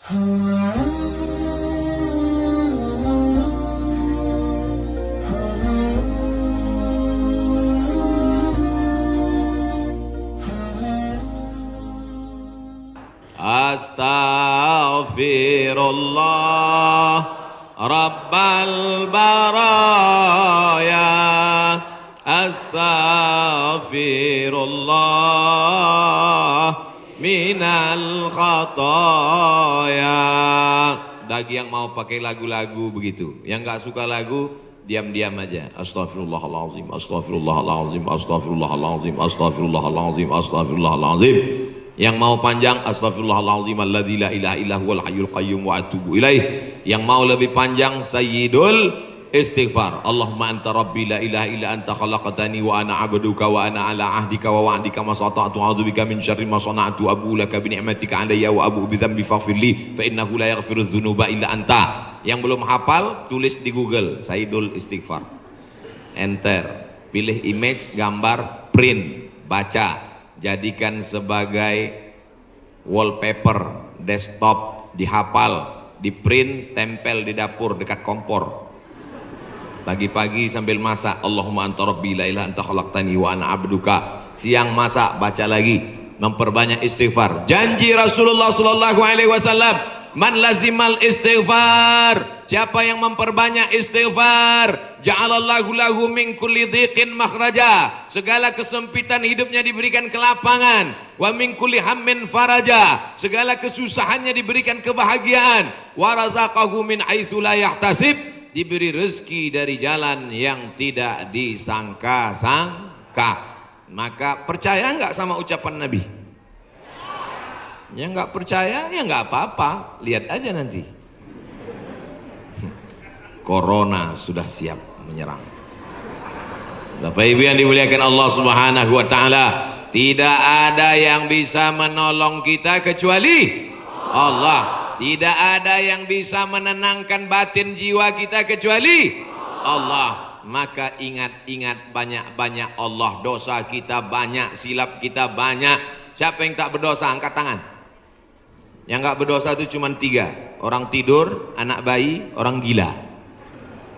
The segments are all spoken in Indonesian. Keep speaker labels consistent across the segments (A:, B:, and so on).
A: Astaghfirullah Rabbal baraya, astaghfirullah minal khataya. Bagi yang mau pakai lagu-lagu begitu, yang nggak suka lagu diam-diam aja. Astaghfirullahaladzim, astaghfirullahaladzim, astaghfirullahaladzim, astaghfirullahaladzim, astaghfirullahaladzim. Yang mau panjang, astaghfirullahaladzim alladzi la ilaha illa huwal hayyul qayyum wa atubu ilaih. Yang mau lebih panjang, sayyidul istighfar. Allahumma anta rabbi la ilaha illa anta khalaqtani wa ana abduka wa ana ala ahdika wa wa'dika ma sata'tu a'udzubika min syarri ma sana'tu abu laka bi ni'matika alayya wa abu bi dzambi faghfirli fa innahu la yaghfiru dzunuba illa anta. Yang belum hafal tulis di Google sayyidul istighfar, enter, pilih image, gambar, print, baca, jadikan sebagai wallpaper desktop, dihafal, di print, tempel di dapur dekat kompor. Pagi-pagi sambil masak, Allahumma anta rabbi la ilaha anta khalaqtani wa ana abduka. Siang masak, baca lagi, memperbanyak istighfar. Janji Rasulullah sallallahu alaihi wasallam, man lazimal istighfar, siapa yang memperbanyak istighfar, ja'alallahu lahu min kulli dhiqin makhraja, segala kesempitan hidupnya diberikan kelapangan, wa min kulli hammin faraja, segala kesusahannya diberikan kebahagiaan, wa razaqahu min haitsu la yahtasib, diberi rezeki dari jalan yang tidak disangka-sangka. Maka percaya enggak sama ucapan Nabi? Yang nggak percaya ya nggak apa-apa, lihat aja nanti. Corona sudah siap menyerang. Bapak Ibu yang dimuliakan Allah Subhanahu wa taala, tidak ada yang bisa menolong kita kecuali Allah. Tidak ada yang bisa menenangkan batin jiwa kita kecuali Allah. Maka ingat-ingat banyak-banyak Allah. Dosa kita banyak, silap kita banyak. Siapa yang tak berdosa angkat tangan. Yang nggak berdosa itu cuma 3. Orang tidur, anak bayi, orang gila.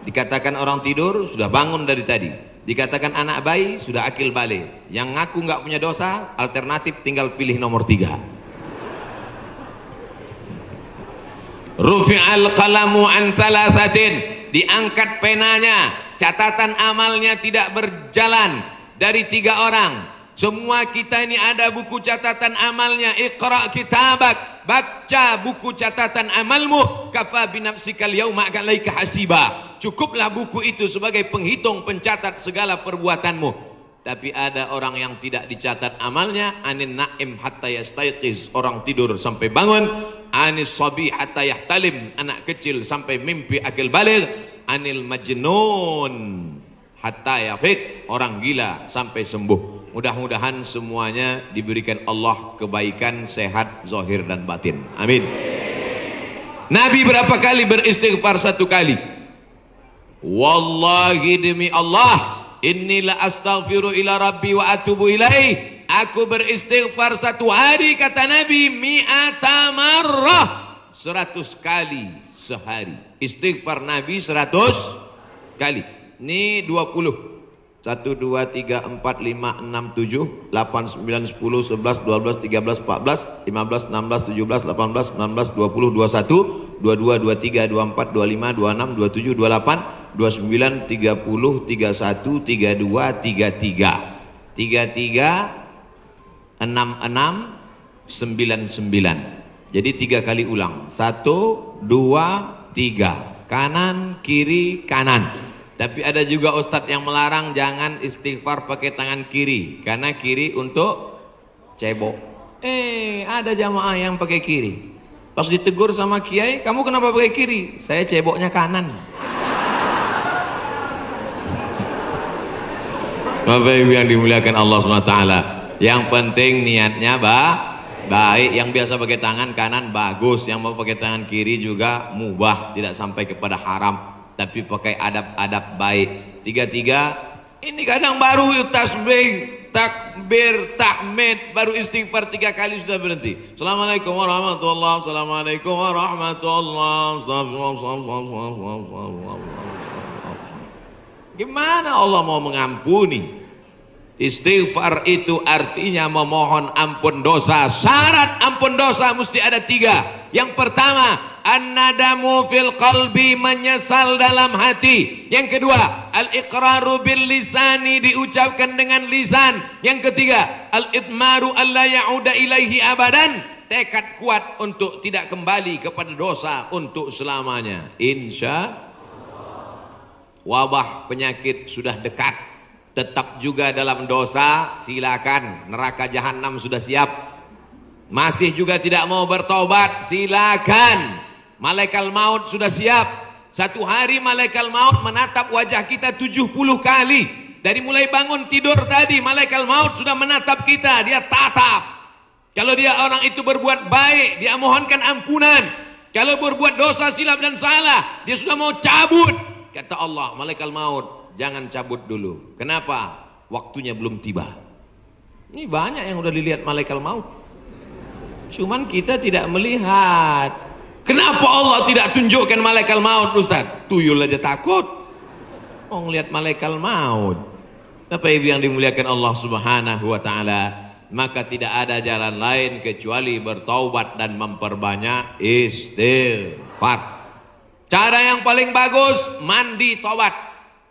A: Dikatakan orang tidur sudah bangun dari tadi. Dikatakan anak bayi sudah akil balik. Yang ngaku nggak punya dosa, alternatif tinggal pilih nomor 3. Rufi'al qalamu an thalathatin, diangkat penanya, catatan amalnya tidak berjalan dari 3 orang. Semua kita ini ada buku catatan amalnya. Iqra kitabak, baca buku catatan amalmu. Kafa binafsikal yauma alaika hasiba. Cukuplah buku itu sebagai penghitung, pencatat segala perbuatanmu. Tapi ada orang yang tidak dicatat amalnya. Anin naim hatta yastayqiz, orang tidur sampai bangun. Anis sabi hatta yahtalim, anak kecil sampai mimpi akil baligh. Anil majnun hatta yafiq, orang gila sampai sembuh. Mudah-mudahan semuanya diberikan Allah kebaikan, sehat, zahir dan batin. Amin. Nabi berapa kali beristighfar? 1 kali. Wallahi demi Allah, innila astaghfiru ila rabbi wa atubu ilaih. Aku beristighfar 1 hari, kata Nabi, mi'ata marrah, 100 kali sehari. Istighfar Nabi 100 kali. Ini 20. 1, 2, 3, 4, 5, 6, 7, 8, 9, 10, 11, 12, 13, 14, 15, 16, 17, 18, 19, 20, 21, 22, 23, 24, 25, 26, 27, 28, 29, 30, 31, 32, 33, 33, 66, 99. Jadi 3 kali ulang. 1, 2, 3. Kanan, kiri, kanan. Tapi ada juga ustadz yang melarang jangan istighfar pakai tangan kiri, karena kiri untuk cebok. Ada jamaah yang pakai kiri. Pas ditegur sama kiai, kamu kenapa pakai kiri? Saya ceboknya kanan. Bapak Ibu yang dimuliakan Allah SWT, yang penting niatnya baik. Yang biasa pakai tangan kanan bagus, yang mau pakai tangan kiri juga mubah, tidak sampai kepada haram, tapi pakai adab-adab baik. 33, ini kadang baru tasbih takbir, tahmid, baru istighfar 3 kali sudah berhenti. Assalamualaikum warahmatullahi wabarakatuh. Assalamualaikum warahmatullahi wabarakatuh. Gimana Allah mau mengampuni? Istighfar itu artinya memohon ampun dosa. Syarat ampun dosa mesti ada 3. Yang pertama, an-nadamu fil qalbi, menyesal dalam hati. Yang kedua, al-iqraru bil lisani, diucapkan dengan lisan. Yang ketiga, al-idmaru alla ya'uda ilaihi abadan, tekad kuat untuk tidak kembali kepada dosa untuk selamanya. Insya wabah penyakit sudah dekat, tetap juga dalam dosa, silakan, neraka jahanam sudah siap. Masih juga tidak mau bertobat, silakan, malaikat maut sudah siap. Satu hari malaikat maut menatap wajah kita 70 kali. Dari mulai bangun tidur tadi, malaikat maut sudah menatap kita, dia tatap. Kalau dia orang itu berbuat baik, dia mohonkan ampunan. Kalau berbuat dosa, silap dan salah, dia sudah mau cabut. Kata Allah, malaikat maut, jangan cabut dulu. Kenapa? Waktunya belum tiba. Ini banyak yang udah dilihat malaikat maut, cuman kita tidak melihat. Kenapa Allah tidak tunjukkan malaikat maut, Ustaz? Tuyul aja takut mau ngelihat malaikat maut. Apa yang dimuliakan Allah Subhanahu wa taala, maka tidak ada jalan lain kecuali bertaubat dan memperbanyak istighfar. Cara yang paling bagus, mandi taubat.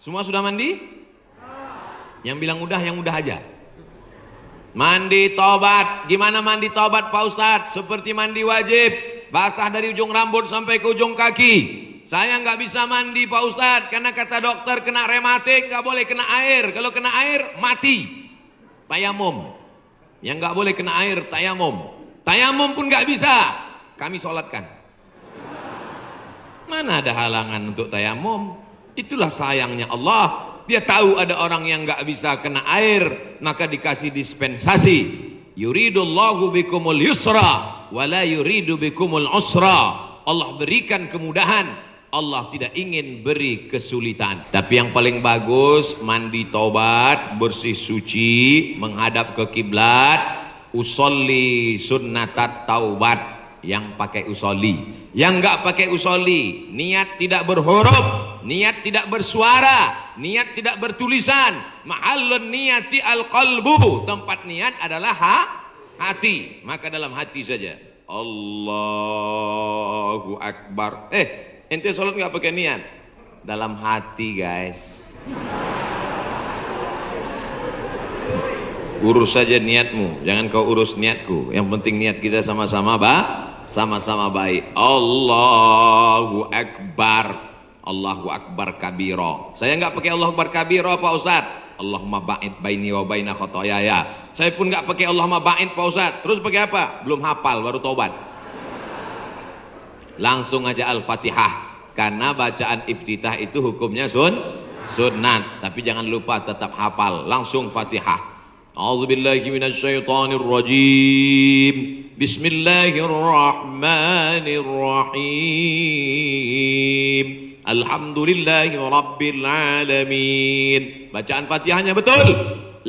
A: Semua sudah mandi? Yang bilang udah, yang udah aja. Mandi tobat. Gimana mandi tobat Pak Ustadz? Seperti mandi wajib, basah dari ujung rambut sampai ke ujung kaki. Saya nggak bisa mandi Pak Ustadz, karena kata dokter kena rematik nggak boleh kena air. Kalau kena air mati. Tayamum. Yang nggak boleh kena air tayamum. Tayamum pun nggak bisa, kami sholatkan. Mana ada halangan untuk tayamum? Itulah sayangnya Allah. Dia tahu ada orang yang nggak bisa kena air, maka dikasih dispensasi. Yuridullahu bikumul yusra wala yuridu bikumul usra. Allah berikan kemudahan, Allah tidak ingin beri kesulitan. Tapi yang paling bagus, mandi taubat, bersih suci, menghadap ke kiblat, usolli sunnatat taubat. Yang pakai usolli. Yang nggak pakai usolli, niat tidak berhuruf, niat tidak bersuara, niat tidak bertulisan. Mahallun niyati al-qalbu, tempat niat adalah hati. Maka dalam hati saja. Allahu Akbar. Ente sholat nggak pakai niat? Dalam hati guys. Urus saja niatmu, jangan kau urus niatku. Yang penting niat kita sama-sama sama-sama baik. Allahu Akbar. Allahu Akbar kabiro. Saya nggak pakai Allahu Akbar kabiro Pak Ustaz. Allahumma ba'id baini wa baina khotoyaya. Saya pun nggak pakai Allahumma ba'id Pak Ustaz. Terus pakai apa? Belum hafal, baru taubat. Langsung aja Al-Fatihah. Karena bacaan iftitah itu hukumnya sunnat. Tapi jangan lupa tetap hafal. Langsung Fatihah. A'udzubillahi minasyaitonir rajim. Bismillahirrahmanirrahim. Alhamdulillahi rabbil alamin. Bacaan Fatihahnya betul.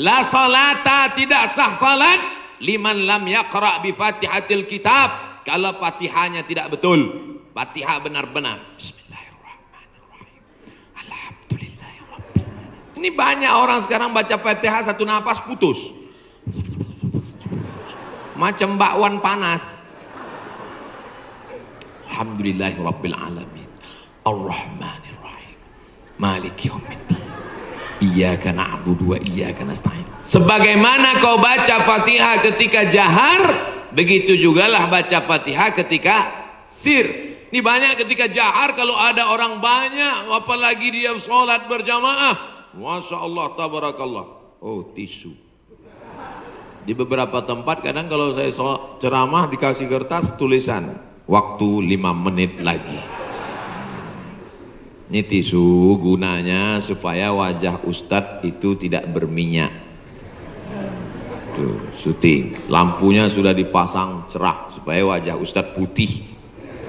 A: La salata, tidak sah salat liman lam yaqra bi Fatihatil kitab. Kalau Fatihahnya tidak betul. Fatihah benar-benar. Bismillahirrahmanirrahim. Alhamdulillahi rabbil alamin. Ini banyak orang sekarang baca Fatihah satu napas putus. Macam bakwan panas. Alhamdulillahi rabbil alamin. Ar-Rahmanir-Rahim. Maliki yaumiddin. Iyyaka na'budu wa iyyaka nasta'in. Sebagaimana kau baca Fatihah ketika jahar, begitu jugalah baca Fatihah ketika sir. Ini banyak ketika jahar, kalau ada orang banyak, apalagi dia sholat berjamaah, Masya Allah, tabarakallah. Oh, tisu. Di beberapa tempat kadang kalau saya ceramah dikasih kertas tulisan waktu 5 menit lagi. Ini tisu gunanya supaya wajah Ustadz itu tidak berminyak. Tuh, syuting. Lampunya sudah dipasang cerah supaya wajah Ustadz putih.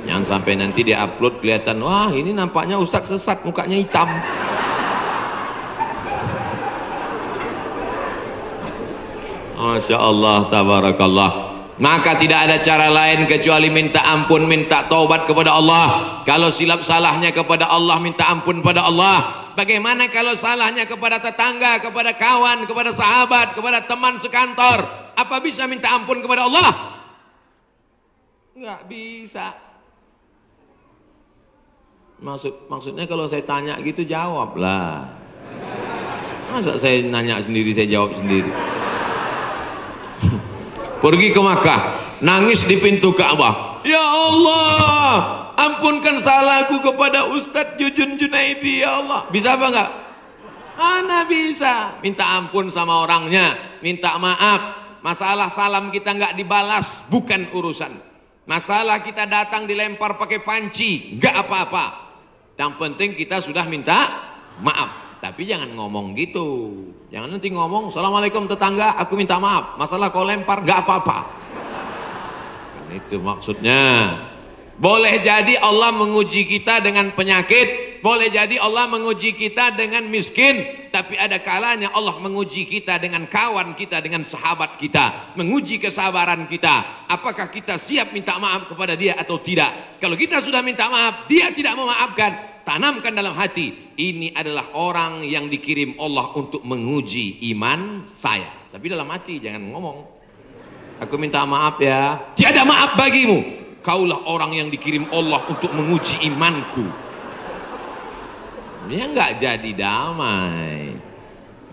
A: Jangan sampai nanti dia upload kelihatan, wah ini nampaknya Ustadz sesat, mukanya hitam. Masya Allah, tabarakallah. Maka tidak ada cara lain kecuali minta ampun, minta taubat kepada Allah. Kalau silap salahnya kepada Allah, minta ampun pada Allah. Bagaimana kalau salahnya kepada tetangga, kepada kawan, kepada sahabat, kepada teman sekantor? Apa bisa minta ampun kepada Allah? Enggak bisa. Maksudnya kalau saya tanya gitu jawablah. Masa saya nanya sendiri, saya jawab sendiri. Pergi ke Makkah, nangis di pintu Ka'bah. Ya Allah, ampunkan salahku kepada Ustadz Jujun Junaidi, ya Allah. Bisa apa enggak? Mana bisa. Minta ampun sama orangnya, minta maaf. Masalah salam kita enggak dibalas, bukan urusan. Masalah kita datang dilempar pakai panci, enggak apa-apa. Yang penting kita sudah minta maaf. Tapi jangan ngomong gitu. Jangan nanti ngomong, Assalamualaikum tetangga, aku minta maaf. Masalah kau lempar, gak apa-apa. Kan itu maksudnya. Boleh jadi Allah menguji kita dengan penyakit, boleh jadi Allah menguji kita dengan miskin, tapi ada kalanya Allah menguji kita dengan kawan kita, dengan sahabat kita, menguji kesabaran kita. Apakah kita siap minta maaf kepada dia atau tidak? Kalau kita sudah minta maaf, dia tidak memaafkan, tanamkan dalam hati, ini adalah orang yang dikirim Allah untuk menguji iman saya. Tapi dalam hati jangan ngomong, aku minta maaf ya. Tiada maaf bagimu. Kaulah orang yang dikirim Allah untuk menguji imanku. Ya enggak jadi damai.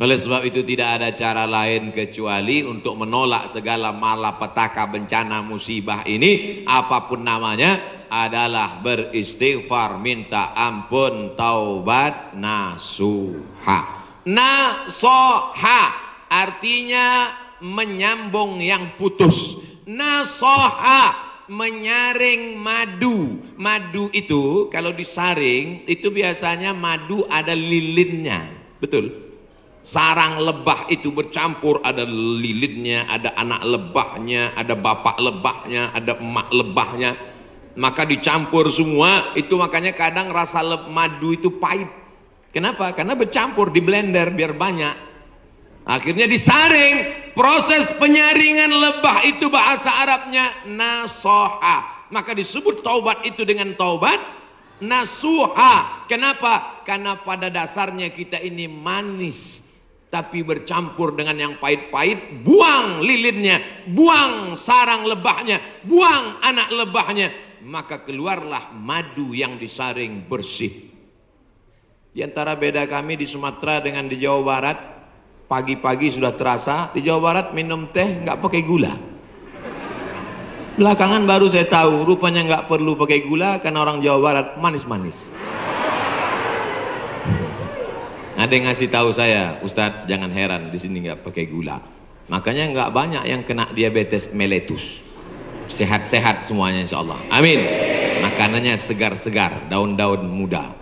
A: Oleh sebab itu tidak ada cara lain kecuali untuk menolak segala malapetaka, bencana, musibah ini, apapun namanya, adalah beristighfar, minta ampun, taubat, nasuha. Nasoha artinya menyambung yang putus. Nasoha menyaring madu. Madu itu kalau disaring itu biasanya madu ada lilinnya, betul? Sarang lebah itu bercampur, ada lilinnya, ada anak lebahnya, ada bapak lebahnya, ada emak lebahnya. Maka dicampur semua itu, makanya kadang rasa madu itu pahit. Kenapa? Karena bercampur, di blender biar banyak. Akhirnya disaring. Proses penyaringan lebah itu bahasa Arabnya nasoha. Maka disebut taubat itu dengan taubat nasuha. Kenapa? Karena pada dasarnya kita ini manis, tapi bercampur dengan yang pahit-pahit. Buang lilinnya, buang sarang lebahnya, buang anak lebahnya, maka keluarlah madu yang disaring bersih. Di antara beda kami di Sumatera dengan di Jawa Barat, pagi-pagi sudah terasa. Di Jawa Barat minum teh nggak pakai gula. Belakangan baru saya tahu rupanya nggak perlu pakai gula karena orang Jawa Barat manis-manis. Ada yang ngasih tahu saya, Ustadz jangan heran di sini nggak pakai gula. Makanya nggak banyak yang kena diabetes mellitus. Sehat-sehat semuanya insya Allah. Amin. Makanannya segar-segar, daun-daun muda.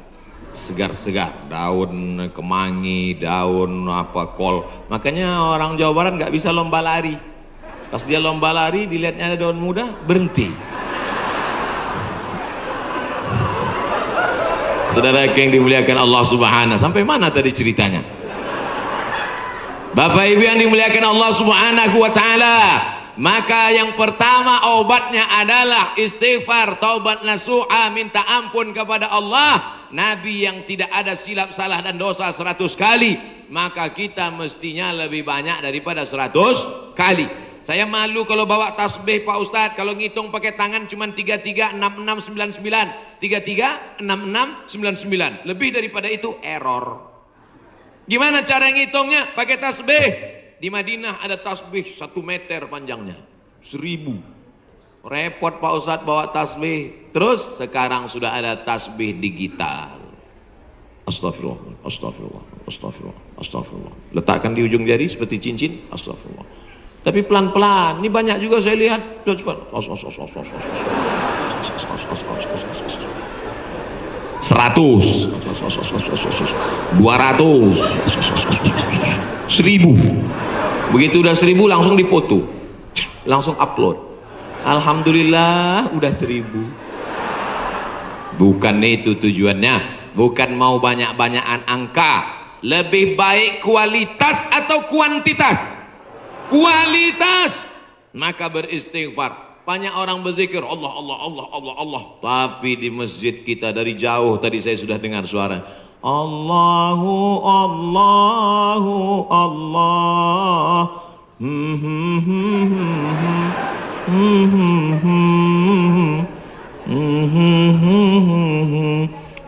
A: Segar-segar, daun kemangi, daun kol. Makanya orang Jawa Barat nggak bisa lomba lari. Pas dia lomba lari, dilihatnya ada daun muda, berhenti. Saudara yang dimuliakan Allah Subhanahu, sampai mana tadi ceritanya? Bapak Ibu yang dimuliakan Allah Subhanahu wa taala, maka yang pertama obatnya adalah istighfar, taubat nasuha, minta ampun kepada Allah. Nabi yang tidak ada silap salah dan dosa 100 kali, maka kita mestinya lebih banyak daripada 100 kali. Saya malu kalau bawa tasbih Pak Ustadz, kalau ngitung pakai tangan cuma 336699, 336699, lebih daripada itu error. Gimana cara ngitungnya? Pakai tasbih. Di Madinah ada tasbih 1 meter panjangnya, 1000. Repot Pak Ustadz bawa tasbih. Terus sekarang sudah ada tasbih digital. Astagfirullah, astagfirullah, astagfirullah, astagfirullah. Letakkan di ujung jari seperti cincin. Astagfirullah. Tapi pelan-pelan. Ini banyak juga saya lihat. 100, 200, 1000. Begitu udah 1000 langsung dipoto, langsung upload. Alhamdulillah udah 1000. Bukan itu tujuannya, bukan mau banyak-banyakan angka. Lebih baik kualitas atau kuantitas? kualitas, maka beristighfar. Banyak orang berzikir Allah Allah Allah Allah Allah, tapi di masjid kita dari jauh tadi saya sudah dengar suara Allahu Allahu Allah.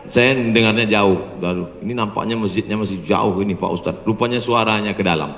A: Saya dengarnya jauh. Lalu ini nampaknya masjidnya masih jauh ini Pak Ustadz. Rupanya suaranya ke dalam.